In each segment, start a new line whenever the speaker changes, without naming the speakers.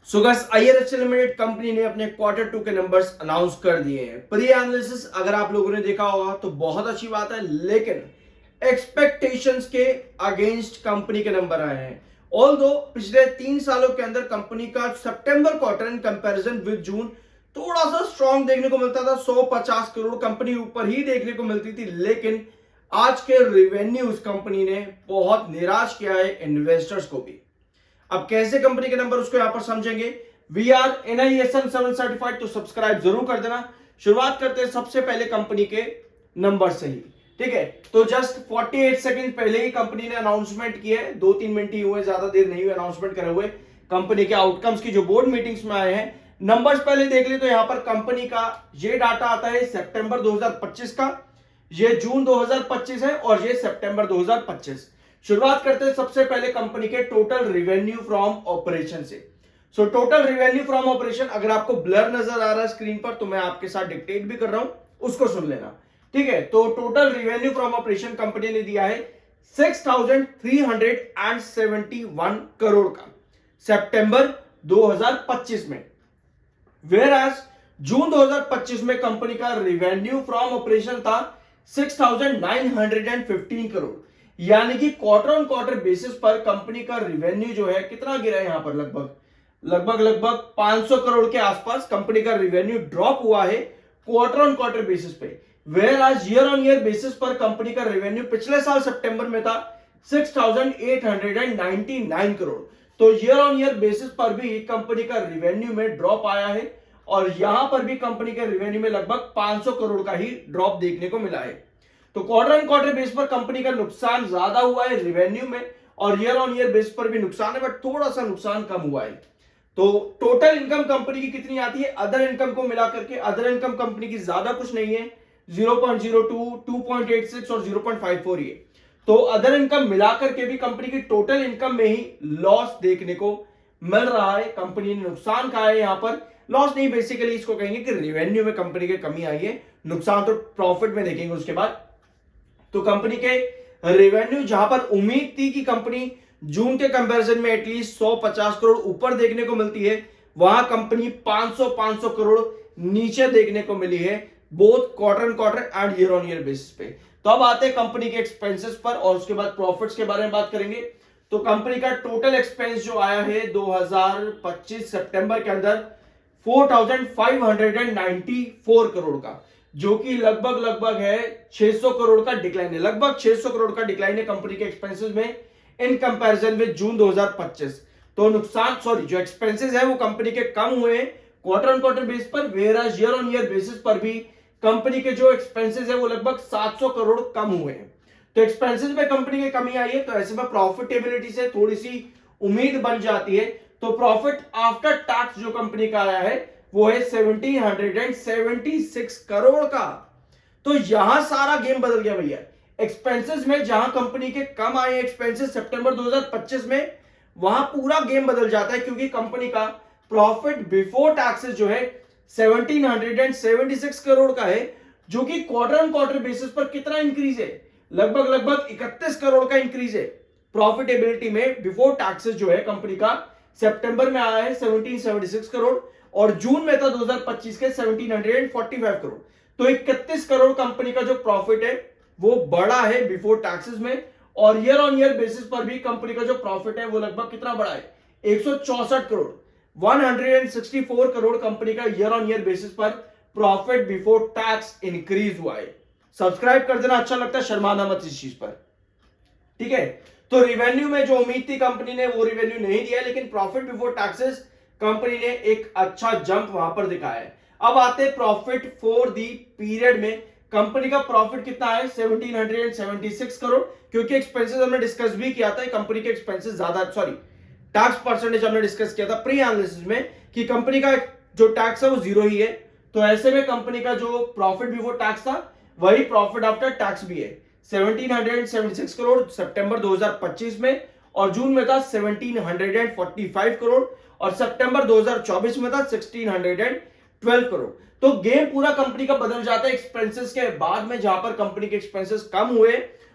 So guys आईआरएचएल limited company ने अपने quarter to के नंबर्स अनाउंस कर दिए हैं। प्री एनालिसिस अगर आप लोगों ने देखा होगा तो बहुत अच्छी बात है, लेकिन एक्सपेक्टेशंस के अगेंस्ट कंपनी के नंबर आए हैं। ऑल्दो पिछले 3 सालों के अंदर कंपनी का सितंबर क्वार्टर इन कंपैरिजन विद जून थोड़ा सा स्ट्रॉन्ग देखने को मिलता था। 150 करोड़ कंपनी ऊपर ही देखने को मिलती थी, लेकिन आज के रिवेन्यूज कंपनी ने बहुत निराश किया है इन्वेस्टर्स को भी। अब कैसे कंपनी के नंबर उसको यहां पर समझेंगे। वी आर NISM 7 सर्टिफाइड, तो सब्सक्राइब जरूर कर देना। शुरुआत करते हैं सबसे पहले कंपनी के नंबर से ही, ठीक है। तो जस्ट 48 सेकंड पहले ही कंपनी ने अनाउंसमेंट किया है, 2-3 मिनट ही हुए, ज्यादा देर नहीं हुई अनाउंसमेंट करे हुए। कंपनी के आउटकम्स की जो बोर्ड मीटिंग्स में आए हैं, नंबर्स पहले देख ले तो यहां पर कंपनी का ये डाटा आता है सितंबर 2025 का, ये जून 2025 है और ये सितंबर 2025। शुरुआत करते हैं सबसे पहले कंपनी के टोटल रिवेन्यू फ्रॉम ऑपरेशन से। So total revenue from operation, अगर आपको ब्लर नजर आ रहा है स्क्रीन पर तो मैं आपके साथ डिक्टेट भी कर रहा हूं, उसको सुन लेना, ठीक है। तो total revenue from operation company ने दिया है 6,371 करोड़ का सितंबर 2025 में। वेयर एज जून 2025 में कंपनी का रिवेन्यू फ्रॉम ऑपरेशन था 6,915 करोड़। यानी कि क्वार्टर ऑन क्वार्टर बेसिस पर कंपनी का रिवेन्यू जो है कितना गिरा है, यहां पर लगभग 500 करोड़ के आसपास कंपनी का रिवेन्यू ड्रॉप हुआ है क्वार्टर ऑन क्वार्टर बेसिस पे। वेयर आज ईयर ऑन ईयर बेसिस पर कंपनी का रिवेन्यू पिछले साल सितंबर में था 6,899 करोड़। तो ईयर ऑन ईयर बेसिस पर भी कंपनी का रिवेन्यू में ड्रॉप आया है और यहां पर भी कंपनी के रिवेन्यू में लगभग 500 करोड़ का ही ड्रॉप देखने को मिला है। तो क्वार्टर ऑन क्वार्टर बेस पर कंपनी का नुकसान ज्यादा हुआ है रिवेन्यू में, और ईयर ऑन ईयर बेस पर भी नुकसान है, बट थोड़ा सा नुकसान कम हुआ है। तो टोटल इनकम कंपनी की कितनी आती है, अदर इनकम को मिला करके, अदर इनकम कंपनी की ज्यादा कुछ नहीं है, 0.02, 2.86 और 0.54 ये। तो अदर इनकम मिलाकर के भी कंपनी की टोटल इनकम में ही लॉस देखने को मिल रहा है। कंपनी ने नुकसान कहा है, यहां पर लॉस नहीं, बेसिकली इसको कहेंगे कि रेवेन्यू में कंपनी की कमी आई है, नुकसान तो प्रॉफिट में देखेंगे उसके बाद। तो कंपनी के रेवेन्यू जहां पर उम्मीद थी कि कंपनी जून के कंपैरिजन में एटलीस्ट 150 करोड़ ऊपर देखने को मिलती है, वहां कंपनी 500 करोड़ नीचे देखने को मिली है, both quarter on quarter and year on year basis पे। तो अब आते हैं कंपनी के एक्सपेंसेस पर और उसके बाद प्रॉफिट्स के बारे में बात करेंगे। तो कंपनी का टोटल एक्सपेंस जो आया है 2025 सितंबर के अंदर 4,594 करोड़ का, जो कि लगभग है 600 करोड़ का डिक्लाइन है, लगभग 600 करोड़ का डिक्लाइन है कंपनी के एक्सपेंसेस में इन कंपैरिजन विद जून 2025। तो नुकसान जो एक्सपेंसेस है वो कंपनी के कम हुए हैं क्वार्टर ऑन क्वार्टर बेस पर, whereas year on year basis पर भी कंपनी के जो एक्सपेंसेस है वो लगभग 700 करोड़ कम हुए हैं। तो एक्सपेंसेस में कंपनी की कमी आई है, तो ऐसे में प्रॉफिटेबिलिटी से थोड़ी सी उम्मीद बन जाती है। तो प्रॉफिट आफ्टर टैक्स जो कंपनी का आया है वो है 1776 करोड़ का। तो यहां सारा गेम बदल गया भैया। एक्सपेंसेस में जहां कंपनी के कम आए एक्सपेंसेस सितंबर 2025 में, वहां पूरा गेम बदल जाता है, क्योंकि कंपनी का प्रॉफिट बिफोर टैक्सेस जो है 1776 करोड़ का है, जो कि क्वार्टर ऑन क्वार्टर बेसिस पर कितना इंक्रीज है, लगभग 31 करोड़ का इंक्रीज है। प्रॉफिटेबिलिटी में बिफोर टैक्सेस जो है कंपनी का सितंबर में आया है 1776 करोड़ और जून में था 2025 के 1745 करोड़। तो 31 करोड़ कंपनी का जो प्रॉफिट है वो बड़ा है बिफोर टैक्सेस में, और ईयर ऑन ईयर बेसिस पर भी कंपनी का जो प्रॉफिट है वो लगभग कितना बड़ा है, 164 करोड़, 164 करोड़ कंपनी का ईयर ऑन ईयर बेसिस पर प्रॉफिट बिफोर टैक्स इंक्रीज हुआ है। सब्सक्राइब कर देना, अच्छा लगता है, शर्माना मत इस चीज पर, ठीक है। तो रिवेन्यू में जो उम्मीद थी कंपनी ने वो रिवेन्यू नहीं दिया, लेकिन प्रॉफिट बिफोर टैक्सेस कंपनी ने एक अच्छा जंप वहां पर दिखाया है। अब आते प्रॉफिट फॉर दी पीरियड में, कंपनी का प्रॉफिट कितना है 1776 करोड़, क्योंकि एक्सपेंसेस हमने डिस्कस भी किया था, कंपनी के एक्सपेंसेस ज्यादा, टैक्स परसेंटेज हमने डिस्कस किया था प्री एनालिसिस में कि कंपनी का जो टैक्स है वो जीरो ही है। तो ऐसे में कंपनी का जो प्रॉफिट बिफोर टैक्स था वही प्रॉफिट आफ्टर टैक्स भी है, 1776 करोड़ सितंबर 2025 में, और जून में था 1745 करोड़, और सितंबर 2024 में था 1612 करोड़। तो गेम पूरा कंपनी का बदल जाता है एक्सपेंसेस के बाद में, जहां पर कंपनी के एक्सपेंसेस कम हुए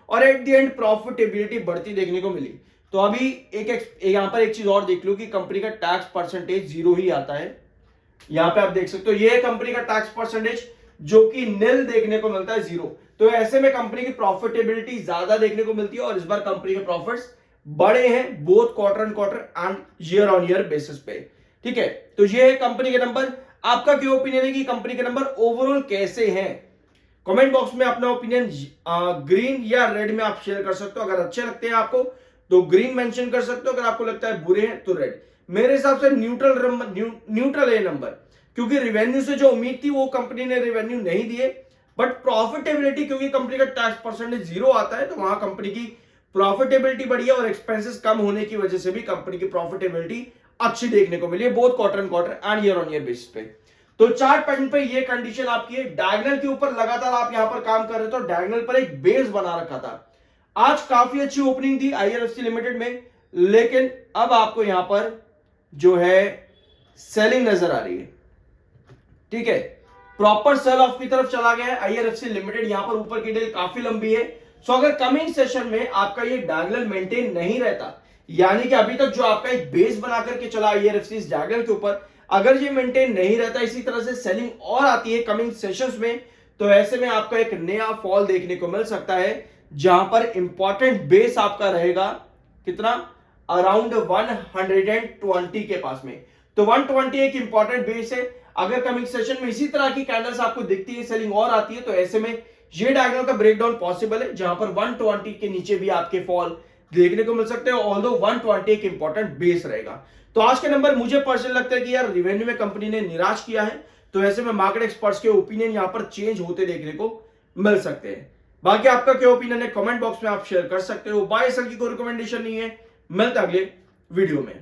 और एट द एंड प्रॉफिटेबिलिटी बढ़ती देखने को मिली। तो अभी यहां पर एक चीज और देख लो कि कंपनी का टैक्स परसेंटेज 0 ही आता है। यहां पे आप देख सकते हो ये है कंपनी का टैक्स परसेंटेज जो कि नील देखने को मिलता है 0। तो ऐसे में कंपनी की प्रॉफिटेबिलिटी ज्यादा देखने को मिलती है और इस बार कंपनी के प्रॉफिट्स बड़े हैं both quarter and quarter and year on year basis पे। ठीक है, तो ये है कंपनी के नंबर। आपका क्या ओपिनियन है कि कंपनी के नंबर ओवरऑल कैसे हैं? कमेंट बॉक्स में अपना ओपिनियन ग्रीन या रेड में आप शेयर कर सकते हो। अगर अच्छे लगते हैं आपको तो ग्रीन मेंशन कर सकते हो, अगर आपको लगता है बुरे हैं तो रेड। मेरे हिसाब से न्यूट्रल है नंबर, क्योंकि रिवेन्यू से जो उम्मीद थी वो कंपनी ने रिवेन्यू नहीं दिए, बट प्रॉफिटेबिलिटी क्योंकि कंपनी का टैक्स परसेंटेज 0 आता है तो वहां कंपनी की प्रॉफिटेबिलिटी बढ़ी है और एक्सपेंसेस कम होने की वजह से भी कंपनी की प्रॉफिटेबिलिटी अच्छी देखने को मिली है both quarter and quarter and year on year basis पे। तो चार्ट पैटर्न पे ये कंडीशन आपकी है, डायगोनल के ऊपर लगातार आप यहां पर काम कर रहे थे और डायगोनल पर एक बेस बना रखा था। आज काफी अच्छी ओपनिंग थी आईआरएफसी लिमिटेड में, लेकिन अब आपको यहां पर जो है सेलिंग नजर आ रही है। ठीक है, प्रॉपर सेल ऑफ की तरफ चला गया है आईआरएफसी लिमिटेड। यहां पर ऊपर की डेल काफी लंबी है। सो अगर कमिंग सेशन में आपका ये डायगोनल मेंटेन नहीं रहता, यानी कि अभी तक जो आपका एक बेस बना करके चला आईआरएफसी इस डायगोनल के ऊपर, अगर ये मेंटेन नहीं रहता, इसी तरह से सेलिंग और आती है कमिंग सेशंस में, तो ऐसे में आपका एक नया फॉल देखने को मिल सकता है जहां पर इंपॉर्टेंट बेस आपका रहेगा कितना, अराउंड 120 के पास में। तो 120 एक इंपॉर्टेंट बेस है। अगर कमिंग सेशन में इसी तरह की कैंडल्स आपको दिखती है, सेलिंग और आती है, तो ऐसे में ये डायगोनल का ब्रेकडाउन पॉसिबल है जहां पर 120 के नीचे भी आपके फॉल देखने को मिल सकते हैं, ऑल्दो 120 एक इंपॉर्टेंट बेस रहेगा। तो आज के नंबर मुझे पर्सनली लगता है कि यार रिवेन्यू में कंपनी ने निराश किया है, तो ऐसे में मार्केट एक्सपर्ट्स के ओपिनियन यहां पर चेंज होते देखने को मिल सकते हैं। बाकी आपका क्या ओपिनियन है कमेंट बॉक्स में आप शेयर कर सकते हो। बाय सेल की कोई रिकमेंडेशन नहीं है। मिलता अगले वीडियो में।